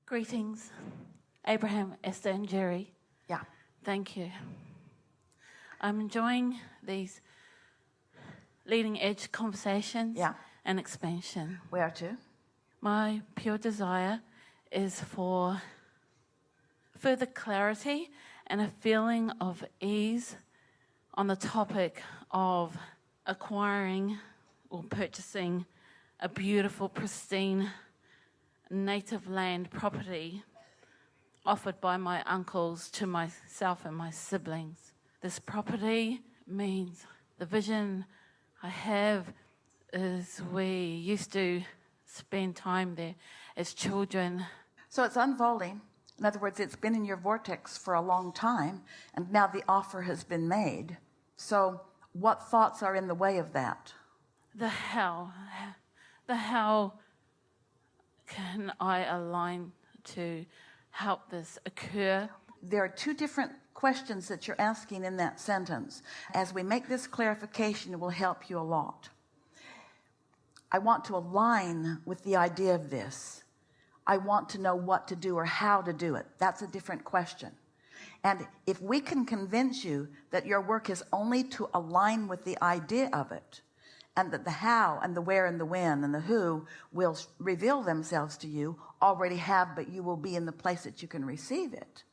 Greetings, Abraham, Esther, and Jerry. Yeah. Thank you. I'm enjoying these leading edge conversations and expansion. We are too. My pure desire is for further clarity and a feeling of ease on the topic of acquiring or purchasing a beautiful, pristine, native land property offered by my uncles to myself and my siblings. This property means the vision I have is we used to spend time there as children. So it's unfolding. In other words, it's been in your vortex for a long time, and now the offer has been made. So what thoughts are in the way of that? The how can I align to help this occur? There are two different questions that you're asking in that sentence. As we make this clarification, it will help you a lot. I want to align with the idea of this. I want to know what to do or how to do it. That's a different question. And if we can convince you that your work is only to align with the idea of it, and that the how and the where and the when and the who will reveal themselves to you, already have, but you will be in the place that you can receive it.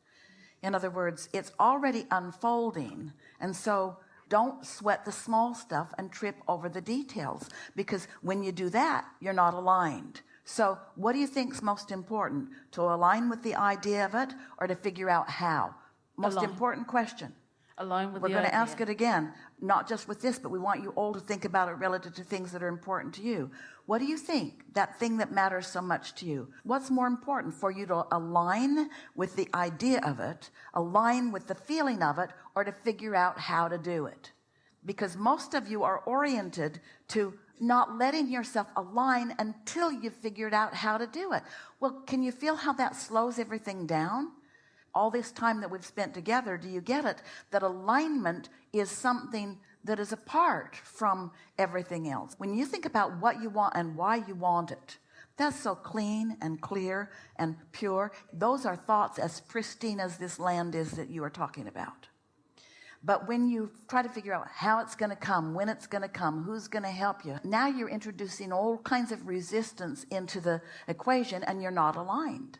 In other words, it's already unfolding. And so don't sweat the small stuff and trip over the details, because when you do that, you're not aligned. So what do you think is most important? To align with the idea of it, or to figure out how? Most important question. Align with We're the going to idea. ask it again, not just with this, but we want you all to think about it relative to things that are important to you. What do you think? That thing that matters so much to you. What's more important for you to align with the idea of it, align with the feeling of it, or to figure out how to do it? Because most of you are oriented to not letting yourself align until you've figured out how to do it. Well, can you feel how that slows everything down? All this time that we've spent together, do you get it? That alignment is something that is apart from everything else. When you think about what you want and why you want it, that's so clean and clear and pure. Those are thoughts as pristine as this land is that you are talking about. But when you try to figure out how it's going to come, when it's going to come, who's going to help you, now you're introducing all kinds of resistance into the equation, and you're not aligned.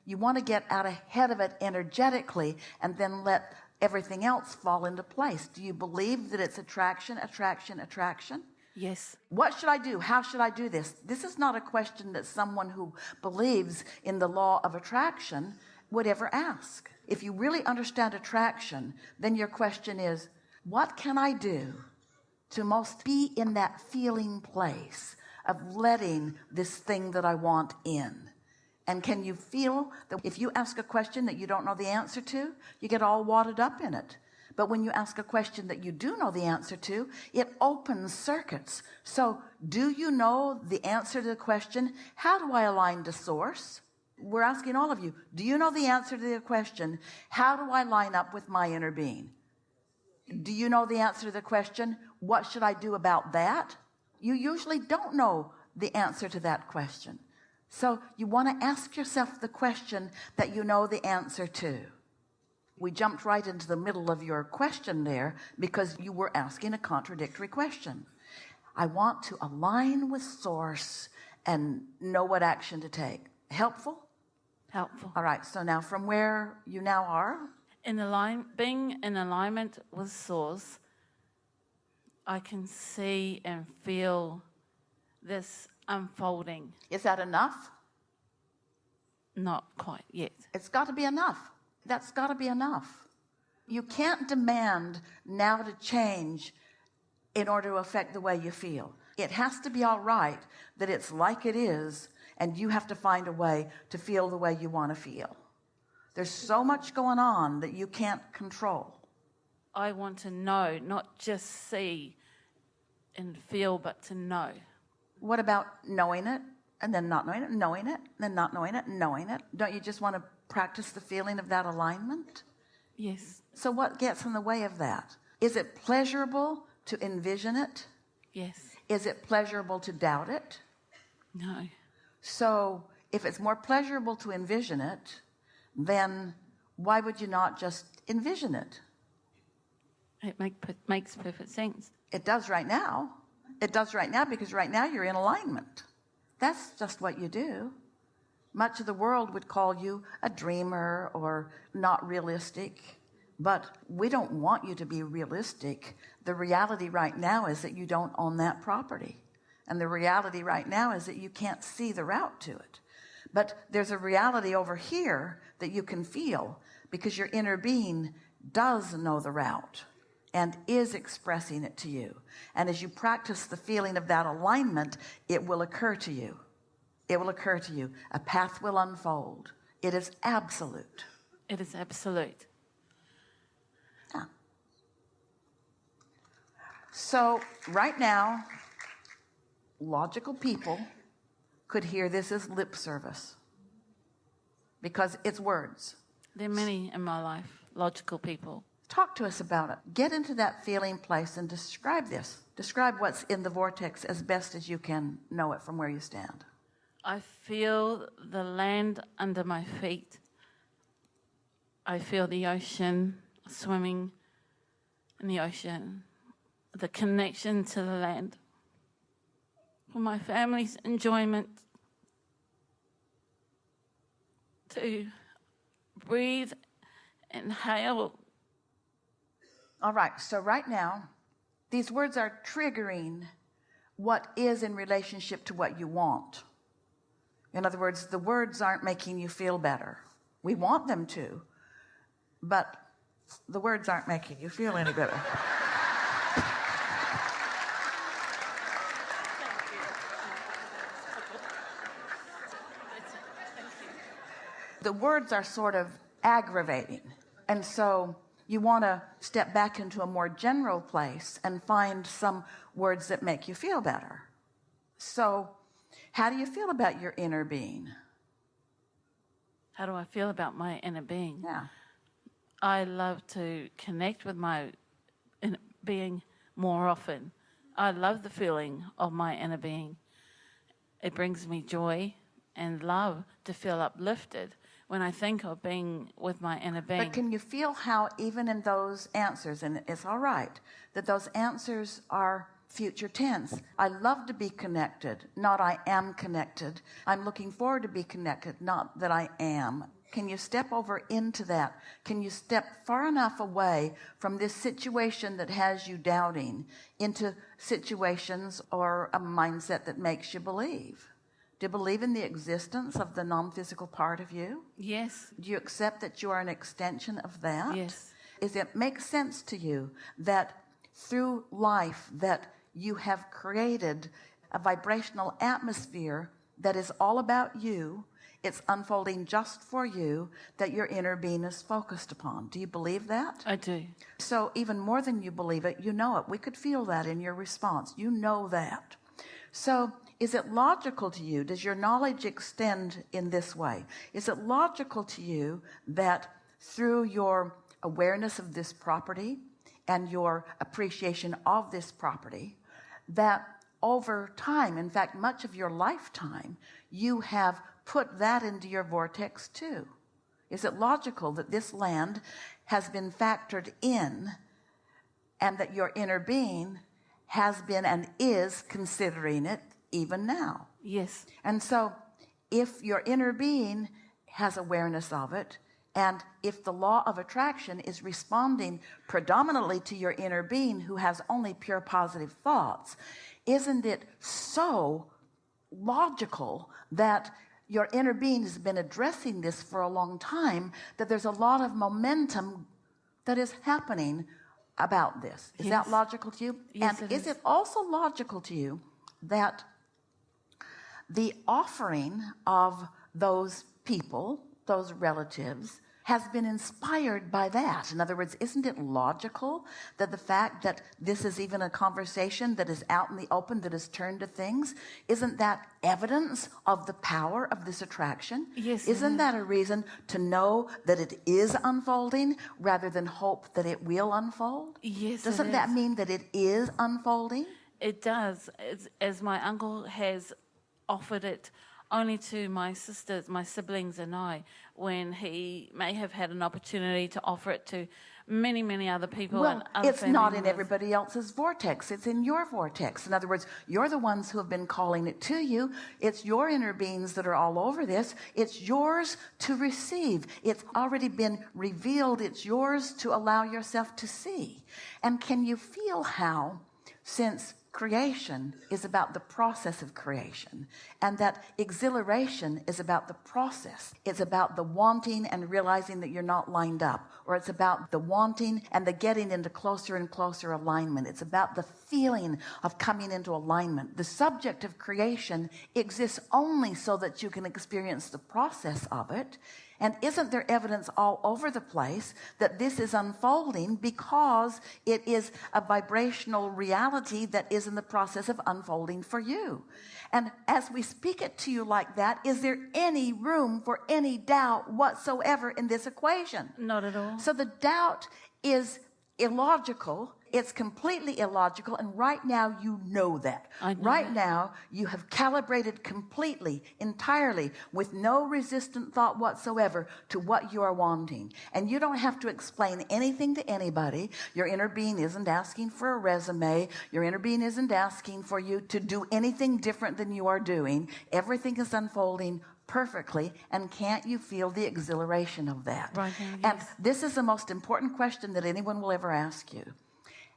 You want to get out ahead of it energetically and then let everything else fall into place. Do you believe that it's attraction, attraction, attraction? Yes. What should I do? How should I do this? This is not a question that someone who believes in the law of attraction would ever ask. If you really understand attraction, then your question is, what can I do to most be in that feeling place of letting this thing that I want in? And can you feel that if you ask a question that you don't know the answer to, you get all wadded up in it? But when you ask a question that you do know the answer to, it opens circuits. So do you know the answer to the question, how do I align to source? We're asking all of you, do you know the answer to the question, how do I line up with my inner being? Do you know the answer to the question, what should I do about that? You usually don't know the answer to that question. So you want to ask yourself the question that you know the answer to. We jumped right into the middle of your question there because you were asking a contradictory question. I want to align with source and know what action to take. Helpful? Helpful. All right. So now from where you now are, being in alignment with source, I can see and feel this unfolding. Is that enough? Not quite yet. It's got to be enough. That's got to be enough. You can't demand now to change in order to affect the way you feel. It has to be all right that it's like it is, and you have to find a way to feel the way you want to feel. There's so much going on that you can't control. I want to know, not just see and feel, but to know. What about knowing it and then not knowing it, knowing it, then not knowing it, knowing it? Don't you just want to practice the feeling of that alignment? Yes. So what gets in the way of that? Is it pleasurable to envision it? Yes. Is it pleasurable to doubt it? No. So if it's more pleasurable to envision it, then why would you not just envision it? It makes perfect sense. It does right now. It does right now because right now you're in alignment. That's just what you do. Much of the world would call you a dreamer or not realistic, but we don't want you to be realistic. The reality right now is that you don't own that property. And the reality right now is that you can't see the route to it. But there's a reality over here that you can feel because your inner being does know the route and is expressing it to you. And as you practice the feeling of that alignment, it will occur to you. It will occur to you. A path will unfold. It is absolute. It is absolute. Yeah. So right now, logical people could hear this as lip service because it's words. There are many in my life, logical people. Talk to us about it. Get into that feeling place and describe this. Describe what's in the vortex as best as you can know it from where you stand. I feel the land under my feet. I feel the ocean, swimming in the ocean, the connection to the land. For my family's enjoyment, to breathe, inhale. All right, so right now, these words are triggering what is in relationship to what you want. In other words, the words aren't making you feel better. We want them to, but the words aren't making you feel any better. The words are sort of aggravating. And so you want to step back into a more general place and find some words that make you feel better. So how do you feel about your inner being? How do I feel about my inner being? Yeah. I love to connect with my inner being more often. I love the feeling of my inner being. It brings me joy and love to feel uplifted when I think of being with my inner being. But can you feel how even in those answers, and it's all right, that those answers are future tense? I love to be connected, not I am connected. I'm looking forward to be connected, not that I am. Can you step over into that? Can you step far enough away from this situation that has you doubting into situations or a mindset that makes you believe? Do you believe in the existence of the non-physical part of you? Yes. Do you accept that you are an extension of that? Yes. Does it make sense to you that through life that you have created a vibrational atmosphere that is all about you, it's unfolding just for you, that your inner being is focused upon? Do you believe that? I do. So even more than you believe it, you know it. We could feel that in your response. You know that. So is it logical to you? Does your knowledge extend in this way? Is it logical to you that through your awareness of this property and your appreciation of this property, that over time, in fact, much of your lifetime, you have put that into your vortex too? Is it logical that this land has been factored in and that your inner being has been and is considering it even now? Yes. And so if your inner being has awareness of it, and if the law of attraction is responding predominantly to your inner being who has only pure positive thoughts, isn't it so logical that your inner being has been addressing this for a long time, that there's a lot of momentum that is happening about this? Is that logical to you? Yes, and it is it also logical to you that the offering of those people, those relatives, has been inspired by that? In other words, isn't it logical that the fact that this is even a conversation that is out in the open, that is turned to things, isn't that evidence of the power of this attraction? Yes. Isn't that a reason to know that it is unfolding rather than hope that it will unfold? Yes. Doesn't that mean that it is unfolding? It does. As my uncle has offered it only to my sisters, my siblings and I, when he may have had an opportunity to offer it to many, many other people. Well, and other it's family not in members. everybody else's vortex. It's in your vortex. In other words, you're the ones who have been calling it to you. It's your inner beings that are all over this. It's yours to receive. It's already been revealed. It's yours to allow yourself to see. And can you feel how, since creation is about the process of creation, and that exhilaration is about the process. It's about the wanting and realizing that you're not lined up, or it's about the wanting and the getting into closer and closer alignment. It's about the feeling of coming into alignment. The subject of creation exists only so that you can experience the process of it. And isn't there evidence all over the place that this is unfolding because it is a vibrational reality that is in the process of unfolding for you? And as we speak it to you like that, is there any room for any doubt whatsoever in this equation? Not at all. So the doubt is illogical. It's completely illogical, and right now you know that. I know right that. now you have calibrated completely, entirely, with no resistant thought whatsoever to what you are wanting. And you don't have to explain anything to anybody. Your inner being isn't asking for a resume. Your inner being isn't asking for you to do anything different than you are doing. Everything is unfolding perfectly, and can't you feel the exhilaration of that? Right now, And yes. this is the most important question that anyone will ever ask you.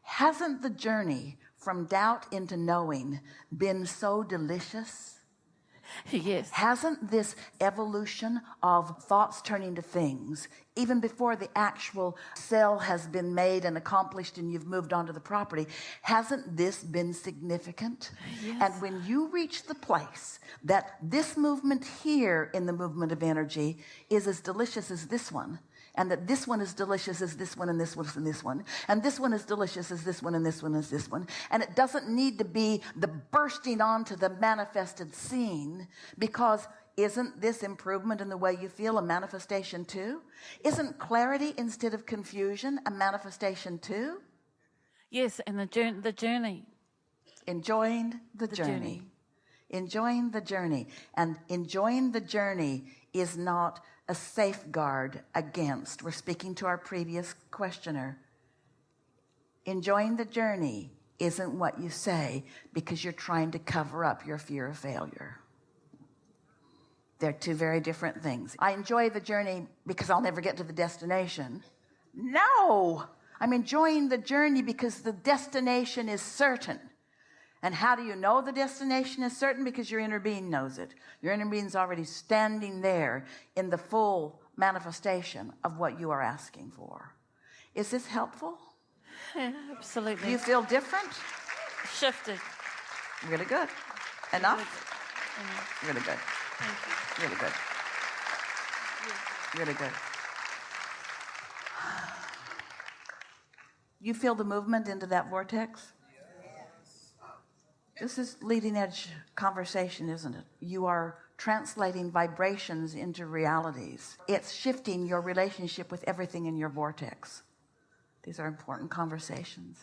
Hasn't the journey from doubt into knowing been so delicious? Yes. Hasn't this evolution of thoughts turning to things, even before the actual sale has been made and accomplished and you've moved on to the property, hasn't this been significant? Yes. And when you reach the place that this movement here in the movement of energy is as delicious as this one, and that this one is delicious as this one, and this one and this one, and this one is delicious as this one, and this one is this one, and it doesn't need to be the bursting onto the manifested scene, because isn't this improvement in the way you feel a manifestation too? Isn't clarity instead of confusion a manifestation too? Yes, and the journey. Enjoying the journey. Enjoying the journey. And enjoying the journey is not a safeguard against. We're speaking to our previous questioner. Enjoying the journey isn't what you say because you're trying to cover up your fear of failure. They're two very different things. I enjoy the journey because I'll never get to the destination. No! I'm enjoying the journey because the destination is certain. And how do you know the destination is certain? Because your inner being knows it. Your inner being's already standing there in the full manifestation of what you are asking for. Is this helpful? Yeah, absolutely. Do you feel different? Shifted. Really good. Enough? Enough. Really good. Thank you. Really good. Really good. You feel the movement into that vortex? This is leading edge conversation, isn't it? You are translating vibrations into realities. It's shifting your relationship with everything in your vortex. These are important conversations.